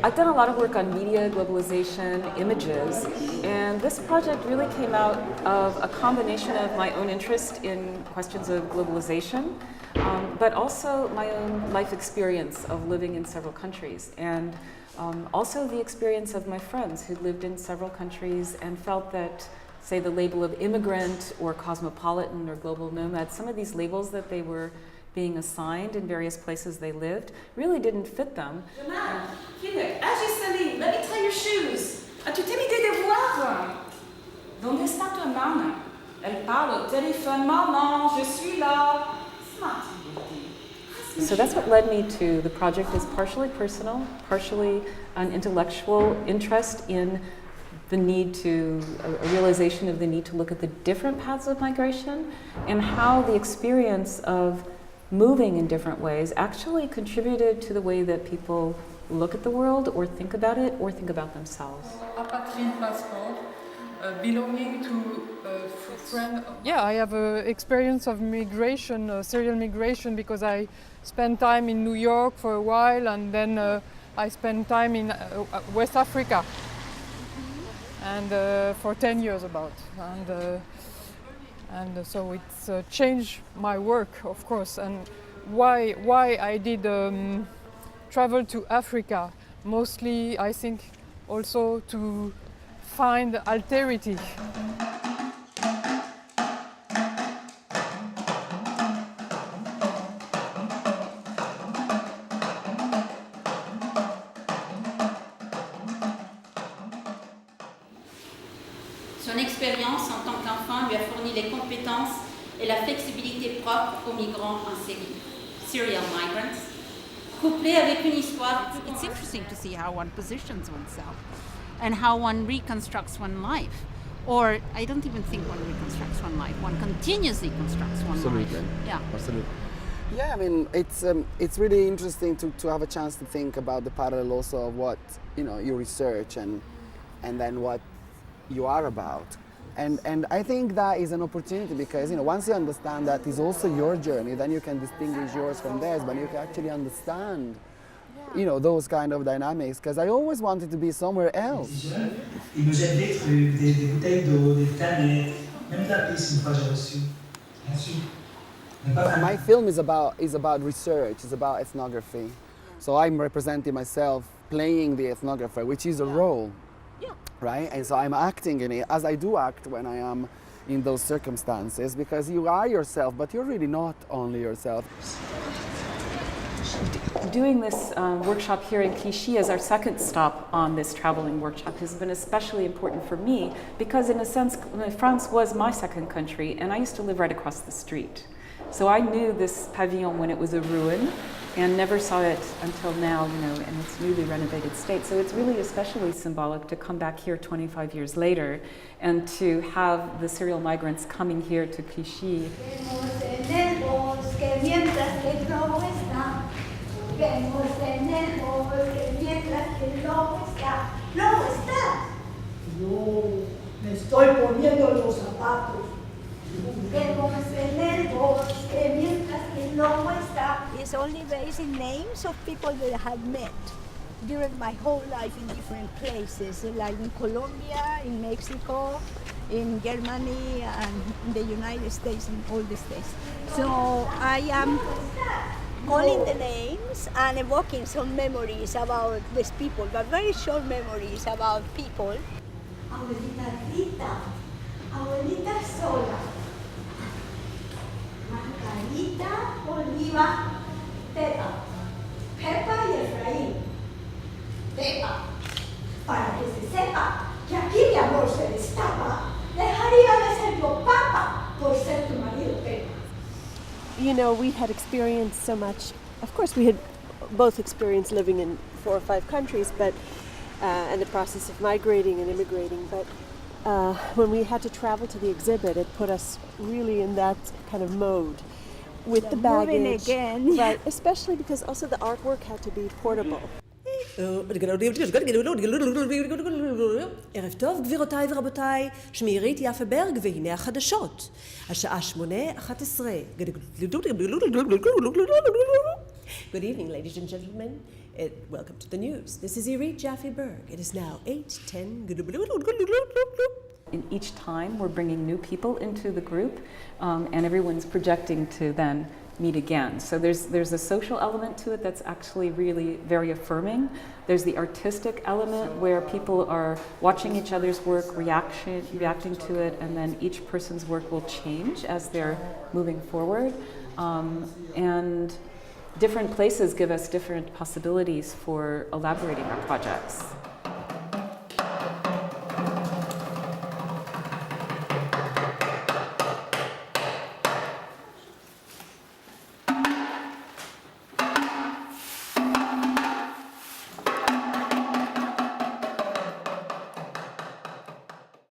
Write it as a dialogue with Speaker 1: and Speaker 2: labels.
Speaker 1: I've done a lot of work on media, globalization, images, and this project really came out of a combination of my own interest in questions of globalization, but also my own life experience of living in several countries, and also the experience of my friends who lived in several countries and felt that, say, the label of immigrant or cosmopolitan or global nomad, some of these labels that they were being assigned in various places they lived really didn't fit them.
Speaker 2: Felix, Céline, let me tie your shoes. As-tu terminé tes devoirs? ¿Dónde está tu hermana? Elle parle au téléphone. Maman, je suis là.
Speaker 1: So that's what led me to the project. Is partially personal, partially an intellectual interest in the need to, a realization of the need to look at the different paths of migration and how the experience of moving in different ways actually contributed to the way that people look at the world or think about it or think about themselves.
Speaker 3: Apatrine passport, belonging to a friend. Yeah, I have an experience of migration, serial migration, because I spent time in New York for a while, and then I spent time in West Africa, and for 10 years about. And so it's changed my work, of course, and why I did travel to Africa. Mostly, I think, also to find alterity.
Speaker 4: Son expérience en tant qu'enfant lui a fourni les compétences et la flexibilité propres aux migrants en Syrie, serial migrants, couplée avec une histoire.
Speaker 5: It's interesting to see how one positions oneself and how one reconstructs one's life. Or I don't even think one reconstructs one's life. One continuously constructs one's life.
Speaker 6: Absolutely.
Speaker 5: Yeah.
Speaker 6: Absolutely. Yeah, I mean, it's really interesting to have a chance to think about the parallel also of what, you research and then what you are about. And I think that is an opportunity because, once you understand that is also your journey, then you can distinguish yours from theirs, but you can actually understand, those kind of dynamics, because I always wanted to be somewhere else.
Speaker 7: Il me jette des trucs, des bouteilles d'eau, des canettes, même de la pisse une fois j'ai reçu. Bien sûr.
Speaker 6: My film is about research, it's about ethnography. So I'm representing myself playing the ethnographer, which is a role. Right? And so I'm acting in it as I do act when I am in those circumstances, because you are yourself, but you're really not only yourself.
Speaker 1: Doing this workshop here in Clichy as our second stop on this traveling workshop has been especially important for me because, in a sense, France was my second country, and I used to live right across the street. So I knew this pavilion when it was a ruin and never saw it until now, in its newly renovated state. So it's really especially symbolic to come back here 25 years later and to have the serial migrants coming here to Clichy.
Speaker 8: It's only based in names of people that I have met during my whole life in different places, like in Colombia, in Mexico, in Germany, and in the United States, in all the states. So I am calling the names and evoking some memories about these people, but very short memories about people.
Speaker 9: Abuelita Rita, abuelita sola. Margarita, Oliva, Pepa, Pepa y Efraín. Pepa, para que se sepa que aquí mi amor se destapa, dejaría de ser yo papa por ser tu marido Pepa.
Speaker 10: We had experienced so much. Of course, we had both experienced living in 4 or 5 countries, but and the process of migrating and immigrating. But when we had to travel to the exhibit, it put us really in that kind of mode with the baggage.
Speaker 8: Moving again.
Speaker 10: Right, especially because also the artwork had to be portable.
Speaker 11: ערב טוב גבירותיי ורבותיי, שמי ריט יפה ברג והנה החדשות. השעה 8:11. Good evening, ladies and gentlemen. Welcome to the news. This is Irit Jaffe-Berg. It is now 8:10.
Speaker 1: In each time, we're bringing new people into the group, and everyone's projecting to then meet again. So there's a social element to it that's actually really very affirming. There's the artistic element where people are watching each other's work, reacting to it, and then each person's work will change as they're moving forward. And different places give us different possibilities for elaborating our projects.